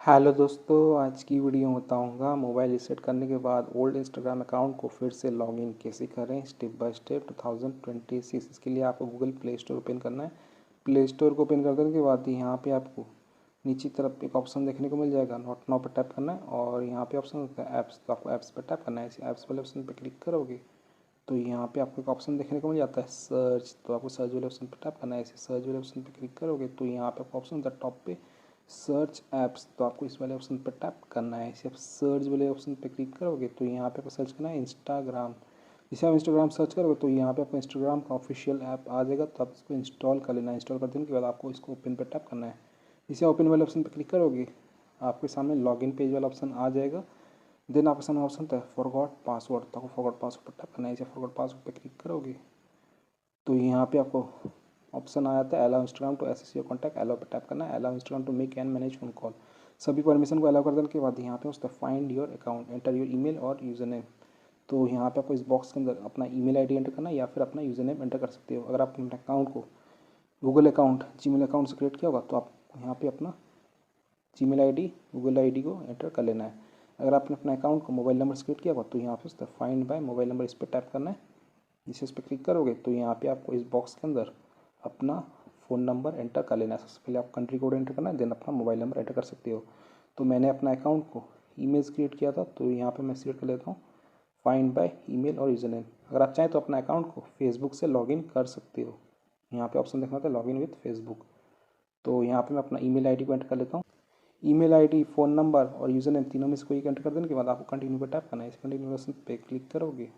Hello दोस्तों, आज की वीडियो में बताऊंगा मोबाइल रीसेट करने के बाद ओल्ड इंस्टाग्राम अकाउंट को फिर से लॉगिन कैसे करें स्टेप बाय स्टेप 2026। इसके लिए आपको गूगल प्ले स्टोर ओपन करना है। प्ले स्टोर को ओपन करने के बाद यहाँ पे आपको नीचे तरफ एक ऑप्शन देखने को मिल जाएगा, नॉट नाउ पर टैप करना है और यहाँ पे ऑप्शन होता है ऐप्स, तो आपको ऐप्स पर टैप करना है। इस ऐप्स वाले ऑप्शन पर क्लिक करोगे तो यहाँ पे आपको एक ऑप्शन देखने को मिल जाता है सर्च, तो आपको सर्च वाले ऑप्शन पर टैप करना है। इसे सर्च वाले ऑप्शन पर क्लिक करोगे तो यहाँ पे आपको ऑप्शन होता है टॉप पे सर्च ऐप्स, तो आपको इस वाले ऑप्शन पर टैप करना है। इसे आप सर्च वाले ऑप्शन पर क्लिक करोगे तो यहाँ पे आपको सर्च करना है इंस्टाग्राम। इसे आप इंस्टाग्राम सर्च करोगे तो यहाँ पे आपको इंस्टाग्राम का ऑफिशियल ऐप आ जाएगा, तो आप इसको इंस्टॉल कर लेना है। इंस्टॉल कर देने के बाद आपको इसको ओपन पर टैप करना है। इसे ओपन वाले ऑप्शन पर क्लिक करोगे आपके सामने लॉगिन पेज वाला ऑप्शन आ जाएगा। देन आपके सामने ऑप्शन होता है फॉरगॉट पासवर्ड, तो आपको फॉरगॉट पासवर्ड पर टैप करना है। इसे फॉरगॉट पासवर्ड पर क्लिक करोगे तो यहाँ पे आपको ऑप्शन आ जाता है allow Instagram to access your contact, allow पर टैप करना है। Allow Instagram to make and manage phone call, सभी परमिशन को अलाउ कर देने के बाद यहाँ पे उसका find your account, enter your email और यूज़र नेम। तो यहाँ पे आपको इस बॉक्स के अंदर अपना ईमेल आईडी एंटर करना है या फिर अपना यूज़र नेम एंटर कर सकते हो। अगर आप अपने अकाउंट को गूगल अकाउंट जीमेल अकाउंट से क्रिएट किया होगा तो आप यहाँ पे अपना जीमेल आईडी गूगल आईडी को एंटर कर लेना है। अगर आपने अपने अकाउंट को मोबाइल नंबर से क्रिएट किया होगा तो यहाँ पे उसका फाइंड बाय मोबाइल नंबर, इस पर टैप करना है। इसे इस पर क्लिक करोगे तो यहाँ पे आपको इस बॉक्स के अंदर अपना फ़ोन नंबर एंटर कर लेना है। सबसे पहले आप कंट्री कोड एंटर करना है, देन अपना मोबाइल नंबर एंटर कर सकते हो। तो मैंने अपना अकाउंट को ईमेल से क्रिएट किया था तो यहाँ पे मैं सिलेक्ट कर लेता हूँ फाइंड बाय ईमेल और यूज़र नेम। अगर आप चाहें तो अपना अकाउंट को फेसबुक से लॉगिन कर सकते हो। यहाँ पे ऑप्शन देखना होता है लॉगिन विथ फेसबुक, तो यहाँ पे मैं अपना ईमेल आईडी को एंटर कर लेता हूँ। ईमेल आईडी, फ़ोन नंबर और यूज़र नेम तीनों में से कोई एक एंटर कर देने के बाद आपको कंटिन्यू पर टैप करना है। इस कंटिन्यू ऑप्शन पे क्लिक करोगे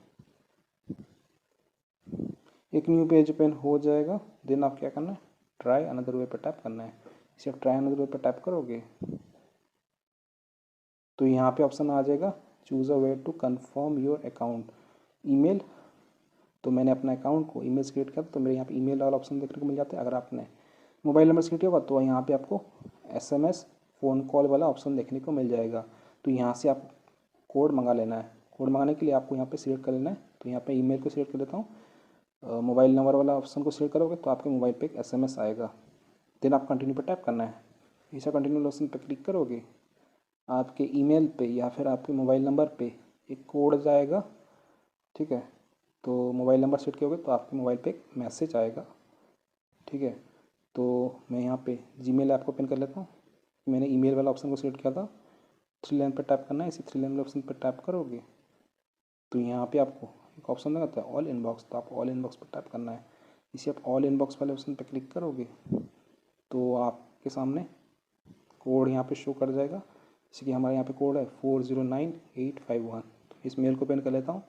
एक न्यू पेज ओपन हो जाएगा। देन आप क्या करना है, ट्राई अनदर वे पर टैप करना है। इसे आप ट्राई अनदर वे पर टैप करोगे तो यहाँ पे ऑप्शन आ जाएगा choose a way to confirm your account email. तो मैंने अपना अकाउंट को ईमेल से क्रिएट किया तो मेरे यहाँ पे ईमेल वाला ऑप्शन देखने को मिल जाता है। अगर आपने मोबाइल नंबर से क्रिएट किया होगा तो यहाँ पे आपको एसएमएस फ़ोन कॉल वाला ऑप्शन देखने को मिल जाएगा। तो यहाँ से आप कोड मंगा लेना है। कोड मंगाने के लिए आपको यहाँ पे सिलेक्ट कर लेना है। तो यहाँ पे ईमेल को सिलेक्ट कर लेता हूँ। मोबाइल नंबर वाला ऑप्शन को सिलेक्ट करोगे तो आपके मोबाइल पे एक एसएमएस आएगा। देन आप कंटिन्यू पर टैप करना है। ऐसा कंटिन्यू ऑप्शन पर क्लिक करोगे आपके ईमेल पे या फिर आपके मोबाइल नंबर पे एक कोड जाएगा, ठीक है। तो मोबाइल नंबर सेट किया होगा तो आपके मोबाइल पे एक मैसेज आएगा, ठीक है। तो मैं यहाँ पे जीमेल ऐप को ओपन कर लेता हूँ। मैंने ईमेल वाला ऑप्शन को सिलेक्ट किया था, थ्री लाइन पर टैप करना है। इसी थ्री लाइन ऑप्शन पर टैप करोगे तो यहाँ पे आपको एक ऑप्शन आता है ऑल इनबॉक्स, तो आप ऑल इनबॉक्स पर टैप करना है। इसे आप ऑल इनबॉक्स वाले ऑप्शन पर क्लिक करोगे तो आपके सामने कोड यहाँ पे शो कर जाएगा। जैसे कि हमारे यहाँ पे कोड है 409851। तो इस मेल को ओपन कर लेता हूँ।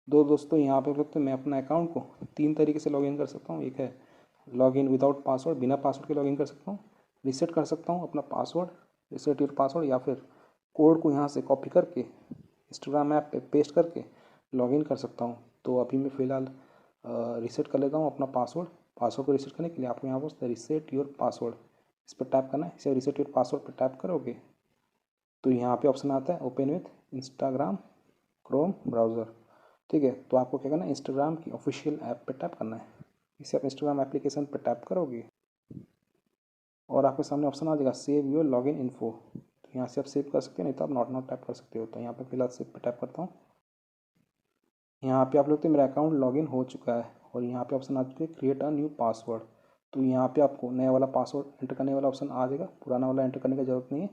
दोस्तों यहाँ पे लगता है मैं अपना अकाउंट को तीन तरीके से लॉगिन कर सकता हूँ। एक है लॉगिन विदाउट पासवर्ड, बिना पासवर्ड के लॉगिन कर सकता हूँ। रीसेट कर सकता हूँ अपना पासवर्ड, रीसेट योर पासवर्ड, या फिर कोड को यहाँ से कॉपी करके इंस्टाग्राम ऐप पे पेस्ट करके लॉगिन कर सकता हूँ। तो अभी मैं फ़िलहाल रीसेट कर लेता हूँ अपना पासवर्ड। पासवर्ड को रीसेट करने के लिए आपको यहाँ पर रीसेट योर पासवर्ड, इस पर टैप करना है। इसे रीसेट योर पासवर्ड पर टैप करोगे तो यहाँ पे ऑप्शन आता है open with Instagram Chrome browser, ठीक है। तो आपको क्या करना है, इंस्टाग्राम की ऑफिशियल ऐप पे टैप करना है। इसे आप इंस्टाग्राम एप्लीकेशन पे टैप करोगे और आपके सामने ऑप्शन आ जाएगा सेव योर लॉगिन इन्फो। तो यहाँ से आप सेव कर सकते हो, नहीं तो आप नॉट नाउ टैप कर सकते हो। तो यहाँ पे फिलहाल सेव पे टैप करता हूँ। यहाँ पे आप लोग तो मेरा अकाउंट लॉगिन हो चुका है और यहाँ पे ऑप्शन आ चुका है क्रिएट अ न्यू पासवर्ड। तो यहाँ पे आपको नया वाला पासवर्ड एंटर करने वाला ऑप्शन आ जाएगा, पुराना वाला एंटर करने की ज़रूरत नहीं है।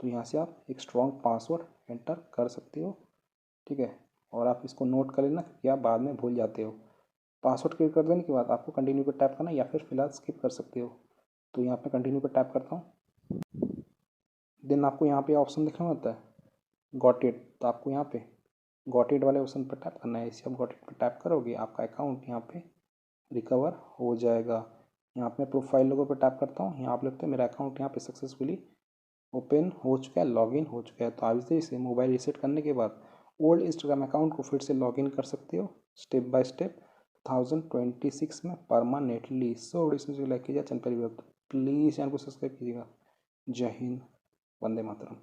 तो यहाँ से आप एक स्ट्रॉन्ग पासवर्ड एंटर कर सकते हो, ठीक है। और आप इसको नोट कर लेना कि आप बाद में भूल जाते हो। पासवर्ड क्रिएट कर देने के बाद आपको कंटिन्यू पर टैप करना है या फिर फिलहाल स्किप कर सकते हो। तो यहाँ पे कंटिन्यू पर टैप करता हूँ। देन आपको यहाँ पे ऑप्शन दिखना होता है गॉट इट, तो आपको यहाँ पे गॉट इट वाले ऑप्शन पर टैप करना है। इसे आप गॉट इट पर टैप करोगे आपका अकाउंट यहाँ पे रिकवर हो जाएगा। यहाँ पे मैं प्रोफाइल लोगो पर टैप करता हूँ। यहाँ आप लगता है मेरा अकाउंट यहाँ पे सक्सेसफुली ओपन हो चुका है, लॉगिन हो चुका है। तो आप इस तरीके से मोबाइल रीसेट करने के बाद ओल्ड इंस्टाग्राम अकाउंट को फिर से लॉगिन कर सकते हो स्टेप बाय स्टेप 2026 में परमानेंटली। सो वीडियो लाइक कीजिए, चैनल पर प्लीज़ चैनल को सब्सक्राइब कीजिएगा। जय हिंद, वंदे मातरम।